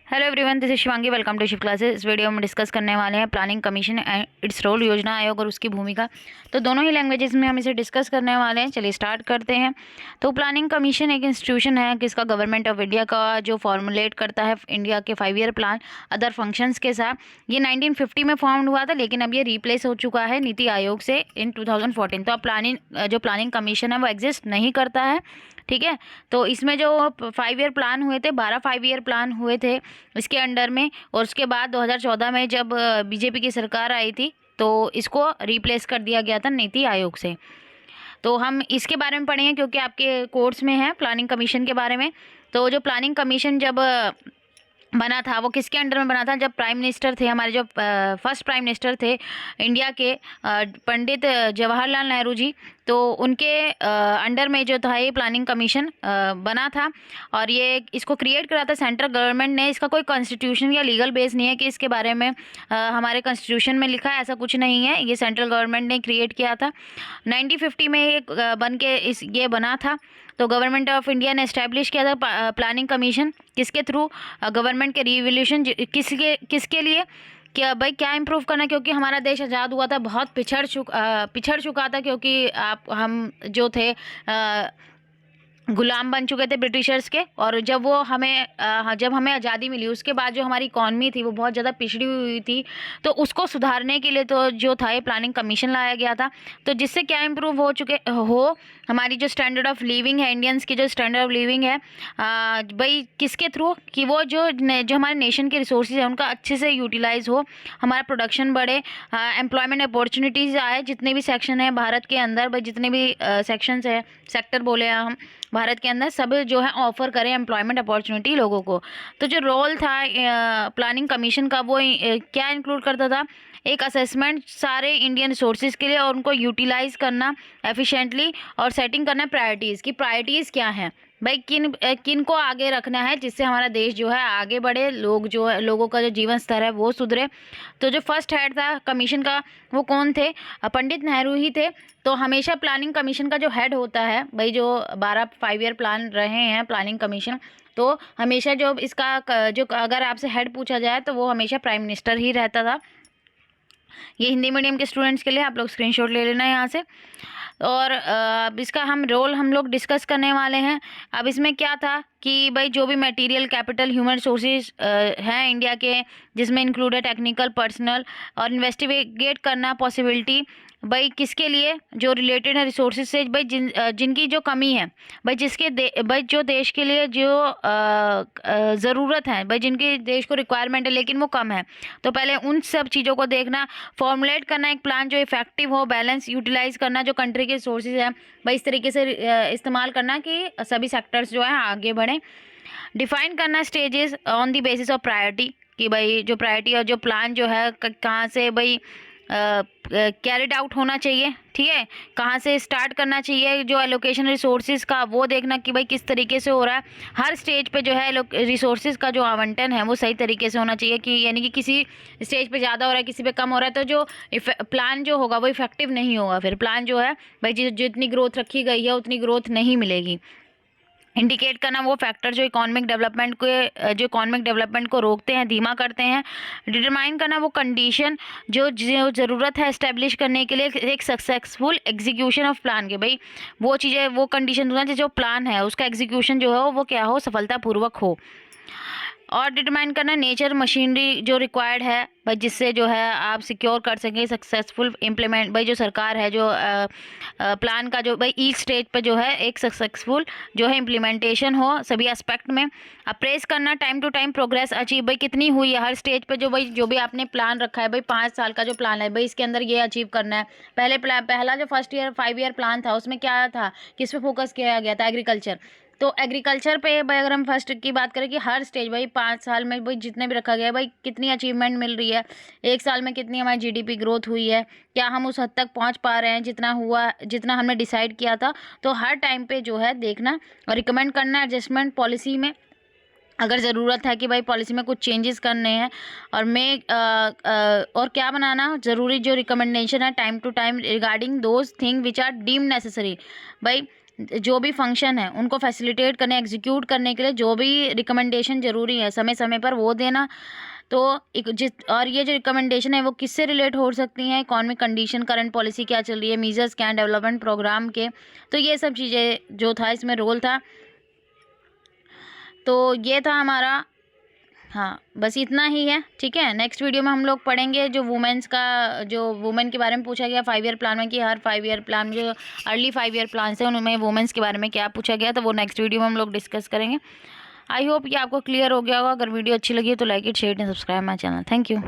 Hello everyone, this is Shivangi. Welcome to Shiv classes. इस video में discuss करने वाले हैं planning commission and its role, योजना आयोग और उसकी भूमिका। तो दोनों ही लैंग्वेजेस में हम इसे डिस्कस करने वाले हैं। चलिए स्टार्ट करते हैं। तो प्लानिंग कमीशन एक इंस्टीट्यूशन है किसका, गवर्नमेंट ऑफ इंडिया का, जो फॉर्मुलेट करता है इंडिया के 5 ईयर प्लान अदर फंक्शंस के साथ। ये 1950 में फॉर्म हुआ था, लेकिन अब ये रिप्लेस हो चुका है नीति आयोग से इन 2014। तो अब प्लानिंग कमीशन है वो एग्जिस्ट नहीं करता है। ठीक है। तो इसमें जो 5 ईयर प्लान हुए थे, 12 5 ईयर प्लान हुए थे इसके अंडर में। और उसके बाद 2014 में जब बीजेपी की सरकार आई थी तो इसको रिप्लेस कर दिया गया था नीति आयोग से। तो हम इसके बारे में पढ़ेंगे क्योंकि आपके कोर्स में है प्लानिंग कमीशन के बारे में। तो जो प्लानिंग कमीशन जब बना था वो किसके अंडर में बना था, जब प्राइम मिनिस्टर थे हमारे, जो फर्स्ट प्राइम मिनिस्टर थे इंडिया के, पंडित जवाहरलाल नेहरू जी। तो उनके अंडर में जो था ये प्लानिंग कमीशन बना था। और ये इसको क्रिएट करा था सेंट्रल गवर्नमेंट ने। इसका कोई कॉन्स्टिट्यूशन या लीगल बेस नहीं है कि इसके बारे में हमारे कॉन्स्टिट्यूशन में लिखा है, ऐसा कुछ नहीं है। ये सेंट्रल गवर्नमेंट ने क्रिएट किया था 1950 में। ये बन के ये बना था। तो गवर्नमेंट ऑफ इंडिया ने इस्टेब्लिश किया था प्लानिंग कमीशन, किसके थ्रू, गवर्नमेंट के रिवोल्यूशन, किसके लिए, क्या भाई क्या इम्प्रूव करना, क्योंकि हमारा देश आज़ाद हुआ था, बहुत पिछड़ चुका था, क्योंकि हम जो थे गुलाम बन चुके थे ब्रिटिशर्स के। और जब हमें आज़ादी मिली उसके बाद जो हमारी इकॉनमी थी वो बहुत ज़्यादा पिछड़ी हुई थी। तो उसको सुधारने के लिए तो जो था ये प्लानिंग कमीशन लाया गया था। तो जिससे क्या इम्प्रूव हो हमारी जो स्टैंडर्ड ऑफ लिविंग है, इंडियंस की जो स्टैंडर्ड ऑफ लिविंग है, भाई किसके थ्रू, कि वो जो हमारे नेशन के रिसोर्सेज है उनका अच्छे से यूटिलाइज हो, हमारा प्रोडक्शन बढ़े, एम्प्लॉयमेंट अपॉर्चुनिटीज़ आए। जितने भी सेक्शन है भारत के अंदर, भाई जितने भी सेक्शंस है, सेक्टर बोले हम भारत के अंदर, सब जो है ऑफर करें एम्प्लॉयमेंट अपॉर्चुनिटी लोगों को। तो जो रोल था प्लानिंग कमीशन का वो क्या इंक्लूड करता था, एक असेसमेंट सारे इंडियन रिसोर्सेज के लिए और उनको यूटिलाइज करना एफिशिएंटली, और सेटिंग करना प्रायोरिटीज़ की, प्रायोरिटीज़ क्या हैं भाई, किन को आगे रखना है जिससे हमारा देश जो है आगे बढ़े, लोगों का जो जीवन स्तर है वो सुधरे। तो जो फर्स्ट हेड था कमीशन का वो कौन थे, पंडित नेहरू ही थे। तो हमेशा प्लानिंग कमीशन का जो हेड होता है भाई, जो 12 5 ईयर प्लान रहे हैं प्लानिंग कमीशन, तो हमेशा जो जो अगर आपसे हेड पूछा जाए तो वो हमेशा प्राइम मिनिस्टर ही रहता था। ये हिंदी मीडियम के स्टूडेंट्स के लिए आप लोग स्क्रीनशॉट ले लेना यहाँ से। और इसका हम लोग डिस्कस करने वाले हैं। अब इसमें क्या था कि भाई जो भी मटेरियल कैपिटल ह्यूमन रिसोर्सेज हैं इंडिया के, जिसमें इंक्लूड है टेक्निकल पर्सनल, और इन्वेस्टिगेट करना पॉसिबिलिटी भाई किसके लिए, जो रिलेटेड है रिसोर्सेज से, भाई जिनकी जो कमी है, भाई भाई जो देश के लिए जो ज़रूरत है, भाई जिनकी देश को रिक्वायरमेंट है लेकिन वो कम है। तो पहले उन सब चीज़ों को देखना, फॉर्मुलेट करना एक प्लान जो इफेक्टिव हो, बैलेंस यूटिलाइज करना जो कंट्री के रिसोर्सेज है भाई इस तरीके से इस्तेमाल करना कि सभी सेक्टर्स जो है आगे बढ़ें। डिफाइन करना stages on the basis of priority, कि भाई जो प्रायोरिटी और जो प्लान जो है कहाँ से भाई कैरिड आउट होना चाहिए। ठीक है, कहाँ से स्टार्ट करना चाहिए, जो एलोकेशन रिसोर्सेज का वो देखना कि भाई किस तरीके से हो रहा है। हर स्टेज पे जो है रिसोर्सेज का जो आवंटन है वो सही तरीके से होना चाहिए, कि यानी कि किसी स्टेज पे ज़्यादा हो रहा है, किसी पे कम हो रहा है, तो जो प्लान जो होगा वो इफेक्टिव नहीं होगा। फिर प्लान जो है भाई जितनी ग्रोथ रखी गई है उतनी ग्रोथ नहीं मिलेगी। इंडिकेट करना वो फैक्टर जो इकोनॉमिक डेवलपमेंट को रोकते हैं, धीमा करते हैं। डिटरमाइन करना वो कंडीशन जो ज़रूरत है इस्टेब्लिश करने के लिए एक सक्सेसफुल एग्जीक्यूशन ऑफ प्लान के, भाई वो चीज़ें, वो कंडीशन होना जो प्लान है उसका एग्जीक्यूशन जो है वो क्या हो, सफलतापूर्वक हो। और डिटरमाइन करना नेचर मशीनरी जो रिक्वायर्ड है भाई, जिससे जो है आप सिक्योर कर सकें सक्सेसफुल इम्प्लीमेंट, भाई जो सरकार है जो प्लान का जो भाई ईच स्टेज पे जो है एक सक्सेसफुल जो है इम्प्लीमेंटेशन हो सभी एस्पेक्ट में। अप्रेस करना time to time progress achieve, भाई कितनी हुई है हर स्टेज पे, जो भी आपने प्लान रखा है भाई 5 साल का जो प्लान है भाई इसके अंदर ये अचीव करना है। पहला जो फर्स्ट ईयर 5 ईयर प्लान था उसमें क्या था, किस पे फोकस किया गया था, एग्रीकल्चर। तो एग्रीकल्चर पे भाई अगर हम फर्स्ट की बात करें कि हर स्टेज भाई 5 साल में भाई जितने भी रखा गया है भाई कितनी अचीवमेंट मिल रही है, 1 साल में कितनी हमारी जीडीपी ग्रोथ हुई है, क्या हम उस हद तक पहुंच पा रहे हैं जितना हमने डिसाइड किया था। तो हर टाइम पे जो है देखना और रिकमेंड करना एडजस्टमेंट पॉलिसी में, अगर ज़रूरत है कि भाई पॉलिसी में कुछ चेंजेस करने हैं। और और क्या बनाना ज़रूरी जो रिकमेंडेशन है time to time regarding those thing which are deemed necessary, भाई जो भी फंक्शन है उनको फैसिलिटेट करने, एग्जीक्यूट करने के लिए जो भी रिकमेंडेशन ज़रूरी है समय समय पर वो देना। तो और ये जो रिकमेंडेशन है वो किससे रिलेट हो सकती हैं, इकोनॉमिक कंडीशन, करंट पॉलिसी क्या चल रही है, मीजर्स क्या हैं डेवलपमेंट प्रोग्राम के। तो ये सब चीज़ें जो था इसमें रोल था। तो ये था हमारा, हाँ बस इतना ही है। ठीक है, नेक्स्ट वीडियो में हम लोग पढ़ेंगे जो वुमेन्स का, जो वुमेन के बारे में पूछा गया 5 ईयर प्लान में, कि हर 5 ईयर प्लान, जो अर्ली 5 ईयर प्लान है उनमें वुमेन्स के बारे में क्या पूछा गया, तो वो नेक्स्ट वीडियो में हम लोग डिस्कस करेंगे। आई होप ये आपको क्लियर हो गया होगा। अगर वीडियो अच्छी लगी है तो like it, share and subscribe my channel. Thank you.